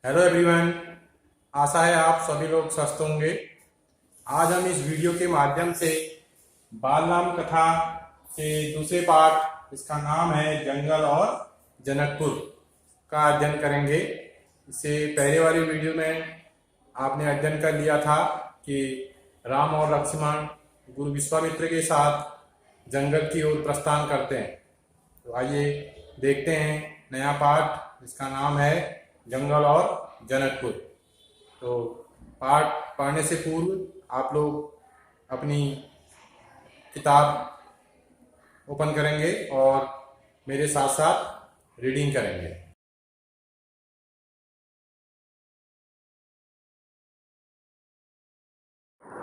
Hello everyone. आशा है आप सभी लोग स्वस्थ होंगे। आज हम इस वीडियो के माध्यम से बाल राम कथा के दूसरे पार्ट, इसका नाम है जंगल और जनकपुर, का अध्ययन करेंगे। इससे पहले वाली वीडियो में आपने अध्ययन कर लिया था कि राम और लक्ष्मण गुरु विश्वामित्र के साथ जंगल की ओर प्रस्थान करते हैं। तो आइए देखते हैं नया पाठ, जिसका नाम है जंगल और जनकपुर। तो पाठ पढ़ने से पूर्व आप लोग अपनी किताब ओपन करेंगे और मेरे साथ साथ रीडिंग करेंगे।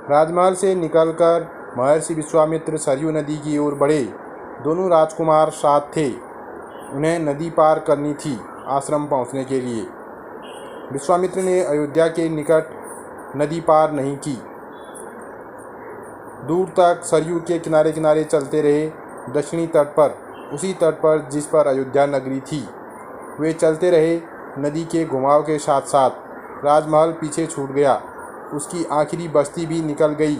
राजमहल से निकलकर महर्षि विश्वामित्र सरयू नदी की ओर बढ़े। दोनों राजकुमार साथ थे। उन्हें नदी पार करनी थी आश्रम पहुंचने के लिए। विश्वामित्र ने अयोध्या के निकट नदी पार नहीं की। दूर तक सरयू के किनारे किनारे चलते रहे, दक्षिणी तट पर, उसी तट पर जिस पर अयोध्या नगरी थी। वे चलते रहे। नदी के घुमाव के साथ साथ राजमहल पीछे छूट गया। उसकी आखिरी बस्ती भी निकल गई।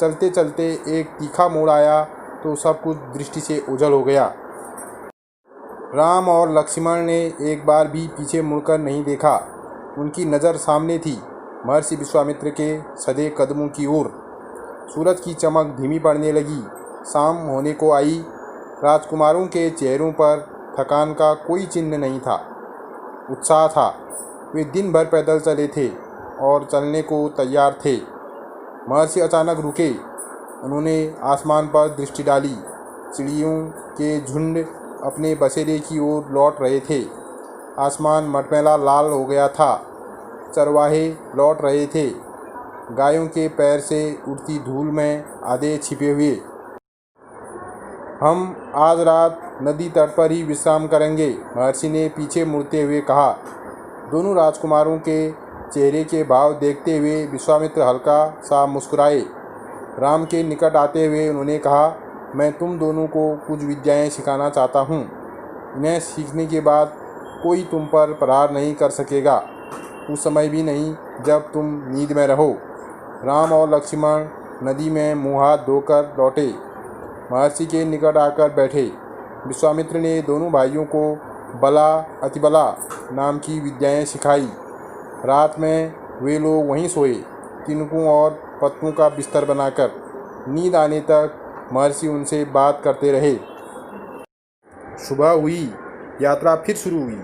चलते चलते एक तीखा मोड़ आया तो सब कुछ दृष्टि से ओझल हो गया। राम और लक्ष्मण ने एक बार भी पीछे मुड़कर नहीं देखा। उनकी नज़र सामने थी, महर्षि विश्वामित्र के सधे कदमों की ओर। सूरज की चमक धीमी पड़ने लगी। शाम होने को आई। राजकुमारों के चेहरों पर थकान का कोई चिन्ह नहीं था, उत्साह था। वे दिन भर पैदल चले थे और चलने को तैयार थे। महर्षि अचानक रुके। उन्होंने आसमान पर दृष्टि डाली। चिड़ियों के झुंड अपने बसेरे की ओर लौट रहे थे। आसमान मटमैला लाल हो गया था। चरवाहे लौट रहे थे, गायों के पैर से उड़ती धूल में आधे छिपे हुए। हम आज रात नदी तट पर ही विश्राम करेंगे, महर्षि ने पीछे मुड़ते हुए कहा। दोनों राजकुमारों के चेहरे के भाव देखते हुए विश्वामित्र हल्का सा मुस्कुराए। राम के निकट आते हुए उन्होंने कहा, मैं तुम दोनों को कुछ विद्याएं सिखाना चाहता हूँ। इन्हें सीखने के बाद कोई तुम पर प्रहार नहीं कर सकेगा, उस समय भी नहीं जब तुम नींद में रहो। राम और लक्ष्मण नदी में मुँह हाथ धोकर लौटे। महर्षि के निकट आकर बैठे। विश्वामित्र ने दोनों भाइयों को बला अतिबला नाम की विद्याएं सिखाई। रात में वे लोग वहीं सोए, तिनकों और पत्तों का बिस्तर बनाकर। नींद आने तक महर्षि उनसे बात करते रहे। सुबह हुई, यात्रा फिर शुरू हुई।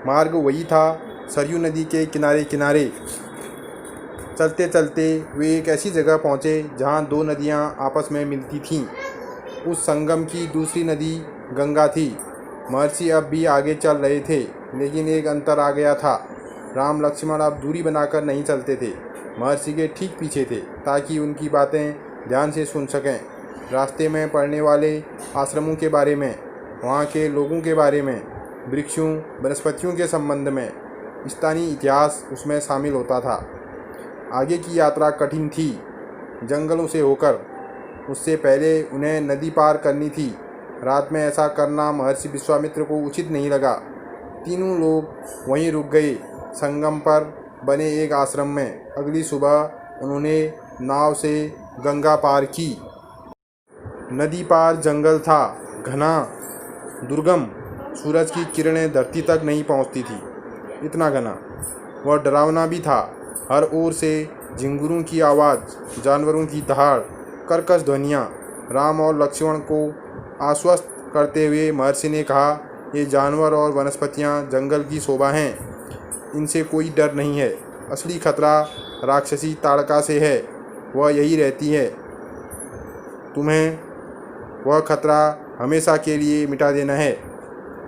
मार्ग वही था, सरयू नदी के किनारे किनारे। चलते चलते वे एक ऐसी जगह पहुँचे जहाँ दो नदियाँ आपस में मिलती थीं। उस संगम की दूसरी नदी गंगा थी। महर्षि अब भी आगे चल रहे थे, लेकिन एक अंतर आ गया था। राम लक्ष्मण अब दूरी बनाकर नहीं चलते थे, महर्षि के ठीक पीछे थे, ताकि उनकी बातें ध्यान से सुन सकें। रास्ते में पड़ने वाले आश्रमों के बारे में, वहाँ के लोगों के बारे में, वृक्षों वनस्पतियों के संबंध में, स्थानीय इतिहास उसमें शामिल होता था। आगे की यात्रा कठिन थी, जंगलों से होकर। उससे पहले उन्हें नदी पार करनी थी। रात में ऐसा करना महर्षि विश्वामित्र को उचित नहीं लगा। तीनों लोग वहीं रुक गए, संगम पर बने एक आश्रम में। अगली सुबह उन्होंने नाव से गंगा पार की। नदी पार जंगल था, घना, दुर्गम। सूरज की किरणें धरती तक नहीं पहुंचती थी, इतना घना। वह डरावना भी था। हर ओर से झिंगुरों की आवाज़, जानवरों की दहाड़, कर्कश ध्वनियाँ। राम और लक्ष्मण को आश्वस्त करते हुए महर्षि ने कहा, ये जानवर और वनस्पतियाँ जंगल की शोभा हैं, इनसे कोई डर नहीं है। असली खतरा राक्षसी ताड़का से है, वह यही रहती है। तुम्हें वह खतरा हमेशा के लिए मिटा देना है।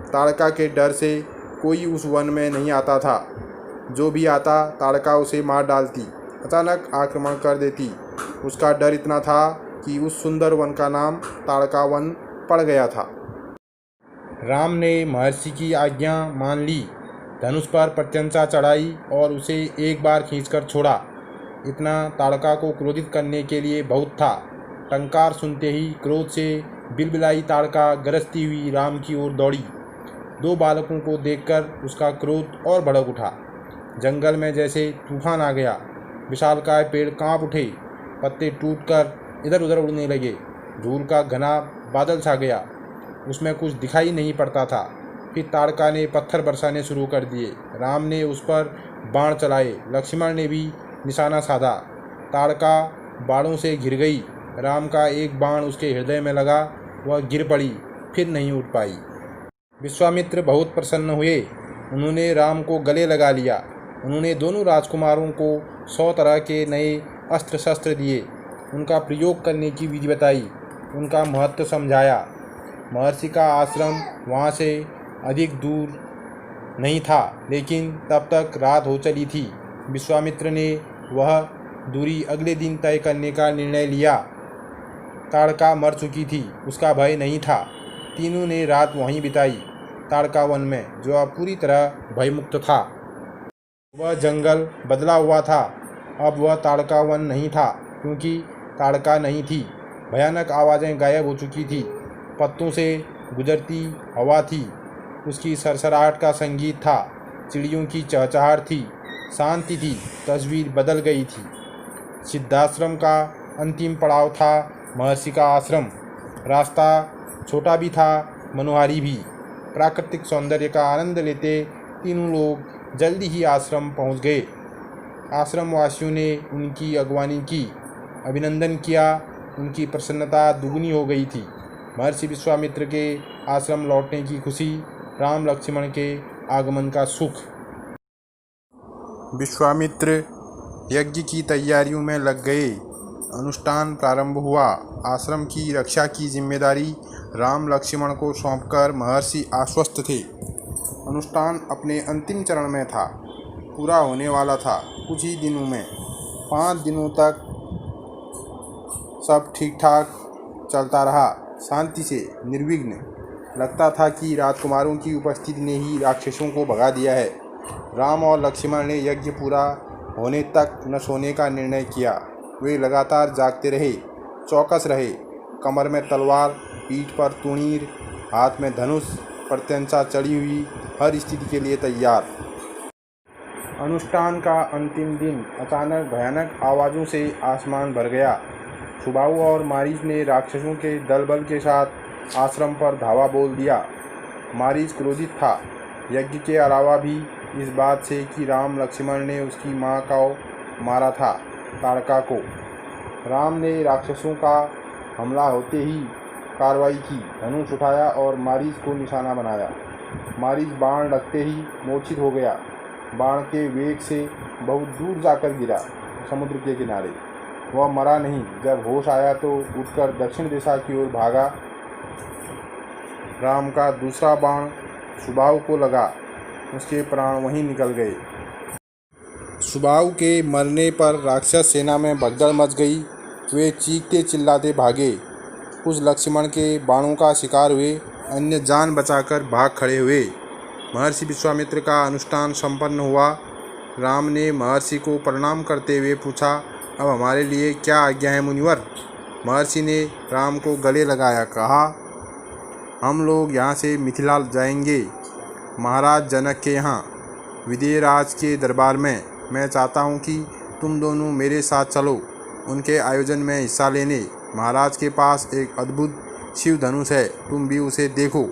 ताड़का के डर से कोई उस वन में नहीं आता था। जो भी आता, ताड़का उसे मार डालती, अचानक आक्रमण कर देती। उसका डर इतना था कि उस सुंदर वन का नाम ताड़का वन पड़ गया था। राम ने महर्षि की आज्ञा मान ली, धनुष पर प्रत्यंचा चढ़ाई और उसे एक बार खींचकर छोड़ा। इतना ताड़का को क्रोधित करने के लिए बहुत था। टंकार सुनते ही क्रोध से बिलबिलाई ताड़का गरजती हुई राम की ओर दौड़ी। दो बालकों को देखकर उसका क्रोध और भड़क उठा। जंगल में जैसे तूफान आ गया। विशालकाय पेड़ कांप उठे, पत्ते टूटकर इधर उधर उड़ने लगे। धूल का घना बादल छा गया, उसमें कुछ दिखाई नहीं पड़ता था। फिर ताड़का ने पत्थर बरसाने शुरू कर दिए। राम ने उस पर बाण चलाए, लक्ष्मण ने भी निशाना साधा। ताड़का बाणों से घिर गई। राम का एक बाण उसके हृदय में लगा, वह गिर पड़ी, फिर नहीं उठ पाई। विश्वामित्र बहुत प्रसन्न हुए। उन्होंने राम को गले लगा लिया। उन्होंने दोनों राजकुमारों को 100 तरह के नए अस्त्र शस्त्र दिए, उनका प्रयोग करने की विधि बताई, उनका महत्व समझाया। महर्षि का आश्रम वहाँ से अधिक दूर नहीं था, लेकिन तब तक रात हो चली थी। विश्वामित्र ने वह दूरी अगले दिन तय करने का निर्णय लिया। ताड़का मर चुकी थी, उसका भय नहीं था। तीनों ने रात वहीं बिताई, ताड़का वन में, जो अब पूरी तरह भयमुक्त था। वह जंगल बदला हुआ था। अब वह ताड़का वन नहीं था, क्योंकि ताड़का नहीं थी। भयानक आवाज़ें गायब हो चुकी थी। पत्तों से गुजरती हवा थी, उसकी सरसराहट का संगीत था। चिड़ियों की चहचहाट थी, शांति थी। तस्वीर बदल गई थी। सिद्धाश्रम का अंतिम पड़ाव था महर्षि का आश्रम। रास्ता छोटा भी था, मनोहारी भी। प्राकृतिक सौंदर्य का आनंद लेते तीनों लोग जल्दी ही आश्रम पहुंच गए। आश्रम वासियों ने उनकी अगवानी की, अभिनंदन किया। उनकी प्रसन्नता दुगनी हो गई थी। महर्षि विश्वामित्र के आश्रम लौटने की खुशी, राम लक्ष्मण के आगमन का सुख। विश्वामित्र यज्ञ की तैयारियों में लग गए। अनुष्ठान प्रारंभ हुआ। आश्रम की रक्षा की जिम्मेदारी राम लक्ष्मण को सौंपकर महर्षि आश्वस्त थे। अनुष्ठान अपने अंतिम चरण में था, पूरा होने वाला था कुछ ही दिनों में। 5 दिनों तक सब ठीक ठाक चलता रहा, शांति से, निर्विघ्न। लगता था कि राजकुमारों की उपस्थिति ने ही राक्षसों को भगा दिया है। राम और लक्ष्मण ने यज्ञ पूरा होने तक न सोने का निर्णय किया। वे लगातार जागते रहे, चौकस रहे। कमर में तलवार, पीठ पर तुणीर, हाथ में धनुष, प्रत्यंचा चढ़ी हुई, हर स्थिति के लिए तैयार। अनुष्ठान का अंतिम दिन अचानक भयानक आवाज़ों से आसमान भर गया। सुबाहु और मारीच ने राक्षसों के दलबल के साथ आश्रम पर धावा बोल दिया। मारीच क्रोधित था, यज्ञ के अलावा भी इस बात से कि राम लक्ष्मण ने उसकी माँ को मारा था, ताड़का को। राम ने राक्षसों का हमला होते ही कार्रवाई की, धनुष उठाया और मारीच को निशाना बनाया। मारीच बाण लगते ही मूर्छित हो गया। बाण के वेग से बहुत दूर जाकर गिरा, समुद्र के किनारे। वह मरा नहीं। जब होश आया तो उठकर दक्षिण दिशा की ओर भागा। राम का दूसरा बाण सुबाहु को लगा, उसके प्राण वहीं निकल गए। सुबाहु के मरने पर राक्षस सेना में भगदड़ मच गई। वे चीखते चिल्लाते भागे। कुछ लक्ष्मण के बाणों का शिकार हुए, अन्य जान बचाकर भाग खड़े हुए। महर्षि विश्वामित्र का अनुष्ठान संपन्न हुआ। राम ने महर्षि को प्रणाम करते हुए पूछा, अब हमारे लिए क्या आज्ञा है मुनिवर? महर्षि ने राम को गले लगाया, कहा, हम लोग यहाँ से मिथिला जाएंगे, महाराज जनक के यहाँ, विदेहराज के दरबार में। मैं चाहता हूँ कि तुम दोनों मेरे साथ चलो, उनके आयोजन में हिस्सा लेने। महाराज के पास एक अद्भुत शिव धनुष है, तुम भी उसे देखो।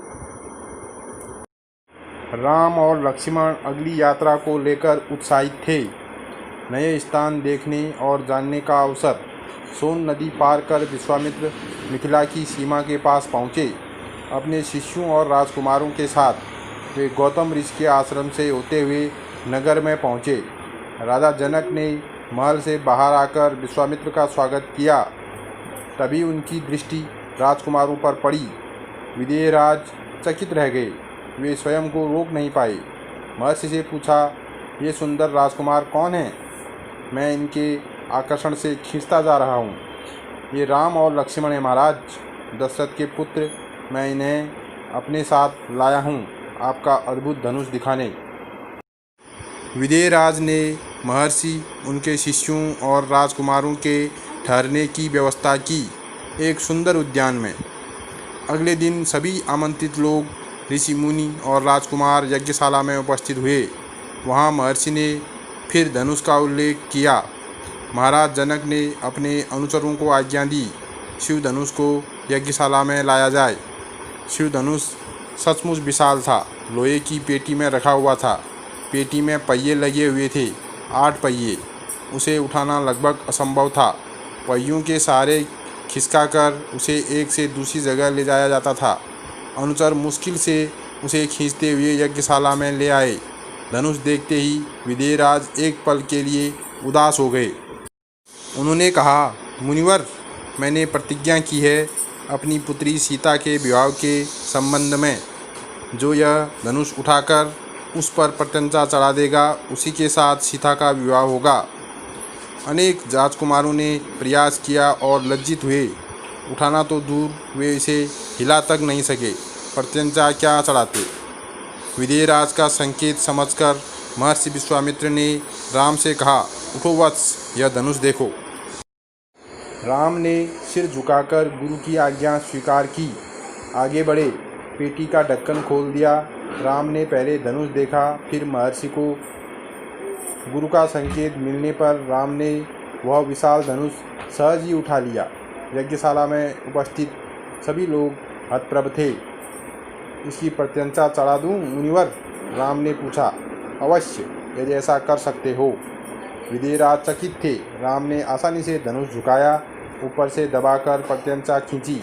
राम और लक्ष्मण अगली यात्रा को लेकर उत्साहित थे। नए स्थान देखने और जानने का अवसर। सोन नदी पार कर विश्वामित्र मिथिला की सीमा के पास पहुँचे। अपने शिष्यों और राजकुमारों के साथ वे गौतम ऋषि के आश्रम से होते हुए नगर में पहुँचे। राजा जनक ने महल से बाहर आकर विश्वामित्र का स्वागत किया। तभी उनकी दृष्टि राजकुमारों पर पड़ी। विदेहराज चकित रह गए, वे स्वयं को रोक नहीं पाए। महर्षि से पूछा, ये सुंदर राजकुमार कौन हैं? मैं इनके आकर्षण से खींचता जा रहा हूँ। ये राम और लक्ष्मण हैं महाराज, दशरथ के पुत्र। मैं इन्हें अपने साथ लाया हूँ आपका अद्भुत धनुष दिखाने। विदेहराज ने महर्षि, उनके शिष्यों और राजकुमारों के ठहरने की व्यवस्था की एक सुंदर उद्यान में। अगले दिन सभी आमंत्रित लोग, ऋषि मुनि और राजकुमार यज्ञशाला में उपस्थित हुए। वहाँ महर्षि ने फिर धनुष का उल्लेख किया। महाराज जनक ने अपने अनुचरों को आज्ञा दी, शिव धनुष को यज्ञशाला में लाया जाए। शिव धनुष सचमुच विशाल था, लोहे की पेटी में रखा हुआ था। पेटी में पहिए लगे हुए थे, 8 पहिए। उसे उठाना लगभग असंभव था। पहियों के सहारे खिसकाकर उसे एक से दूसरी जगह ले जाया जाता था। अनुचर मुश्किल से उसे खींचते हुए यज्ञशाला में ले आए। धनुष देखते ही विदेहराज एक पल के लिए उदास हो गए। उन्होंने कहा, मुनिवर, मैंने प्रतिज्ञा की है अपनी पुत्री सीता के विवाह के संबंध में। जो यह धनुष उठाकर उस पर प्रत्यंचा चढ़ा देगा, उसी के साथ सीता का विवाह होगा। अनेक राजकुमारों ने प्रयास किया और लज्जित हुए। उठाना तो दूर, वे इसे हिला तक नहीं सके, प्रत्यंचा क्या चढ़ाते। विदेहराज का संकेत समझकर महर्षि विश्वामित्र ने राम से कहा, उठो वत्स, यह धनुष देखो। राम ने सिर झुकाकर गुरु की आज्ञा स्वीकार की। आगे बढ़े, पेटी का ढक्कन खोल दिया। राम ने पहले धनुष देखा, फिर महर्षि को। गुरु का संकेत मिलने पर राम ने वह विशाल धनुष सहज ही उठा लिया। यज्ञशाला में उपस्थित सभी लोग हतप्रभ थे। इसकी प्रत्यंचा चढ़ा दूं मुनिवर? राम ने पूछा। अवश्य, यदि ऐसा कर सकते हो। विदेहराज चकित थे। राम ने आसानी से धनुष झुकाया, ऊपर से दबाकर प्रत्यंचा खींची।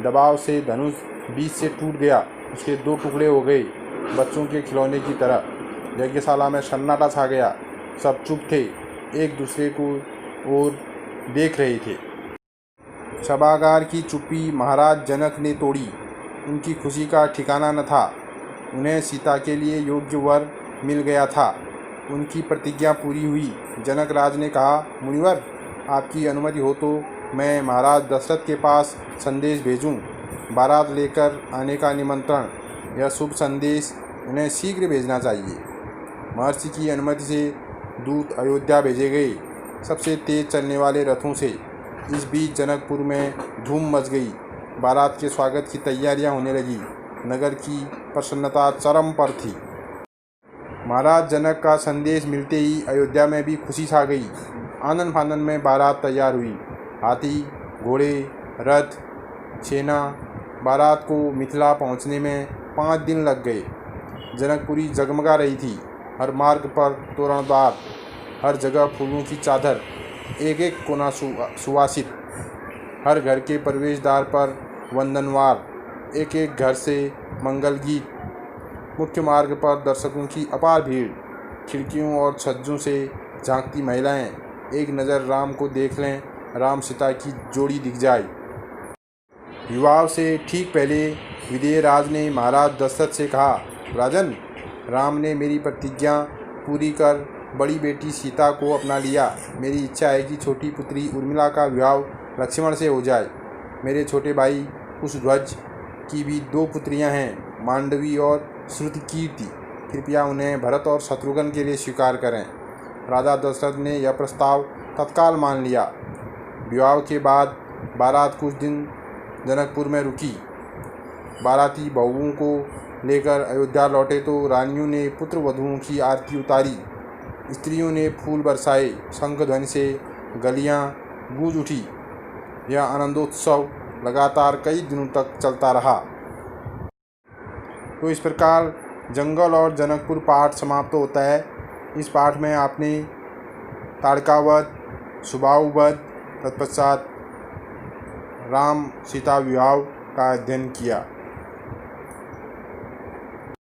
दबाव से धनुष बीच से टूट गया। उसके 2 टुकड़े हो गए, बच्चों के खिलौने की तरह। यज्ञशाला में सन्नाटा छा गया। सब चुप थे, एक दूसरे को और देख रहे थे। सभागार की चुप्पी महाराज जनक ने तोड़ी। उनकी खुशी का ठिकाना न था। उन्हें सीता के लिए योग्य वर मिल गया था। उनकी प्रतिज्ञा पूरी हुई। जनक राज ने कहा, मुनिवर, आपकी अनुमति हो तो मैं महाराज दशरथ के पास संदेश भेजूं, बारात लेकर आने का निमंत्रण। यह शुभ संदेश उन्हें शीघ्र भेजना चाहिए। महर्षि की अनुमति से दूत अयोध्या भेजे गए, सबसे तेज चलने वाले रथों से। इस बीच जनकपुर में धूम मच गई। बारात के स्वागत की तैयारियां होने लगी। नगर की प्रसन्नता चरम पर थी। महाराज जनक का संदेश मिलते ही अयोध्या में भी खुशी छा गई। आनंद फानंद में बारात तैयार हुई। हाथी, घोड़े, रथ, छेना। बारात को मिथिला पहुंचने में 5 दिन लग गए। जनकपुरी जगमगा रही थी। हर मार्ग पर तोरणद्वार, हर जगह फूलों की चादर, एक एक कोना सुवासित। हर घर के प्रवेश द्वार पर वंदनवार, एक एक घर से मंगल गीत। मुख्य मार्ग पर दर्शकों की अपार भीड़। खिड़कियों और छज्जों से झांकती महिलाएं। एक नज़र राम को देख लें, राम सीता की जोड़ी दिख जाए। विवाह से ठीक पहले विदेहराज ने महाराज दशरथ से कहा, राजन, राम ने मेरी प्रतिज्ञा पूरी कर बड़ी बेटी सीता को अपना लिया। मेरी इच्छा है कि छोटी पुत्री उर्मिला का विवाह लक्ष्मण से हो जाए। मेरे छोटे भाई कुशध्वज की भी 2 पुत्रियां हैं, मांडवी और श्रुतकीर्ति। कृपया उन्हें भरत और शत्रुघ्न के लिए स्वीकार करें। राजा दशरथ ने यह प्रस्ताव तत्काल मान लिया। विवाह के बाद बारात कुछ दिन जनकपुर में रुकी। बाराती बहुओं को लेकर अयोध्या लौटे तो रानियों ने पुत्र वधुओं की आरती उतारी। स्त्रियों ने फूल बरसाए। शंख ध्वनि से गलियां गूंज उठी। यह आनंदोत्सव लगातार कई दिनों तक चलता रहा। तो इस प्रकार जंगल और जनकपुर पाठ समाप्त होता है। इस पाठ में आपने ताड़कावध, सुबाहुवध, तत्पश्चात राम सीता विवाह का अध्ययन किया।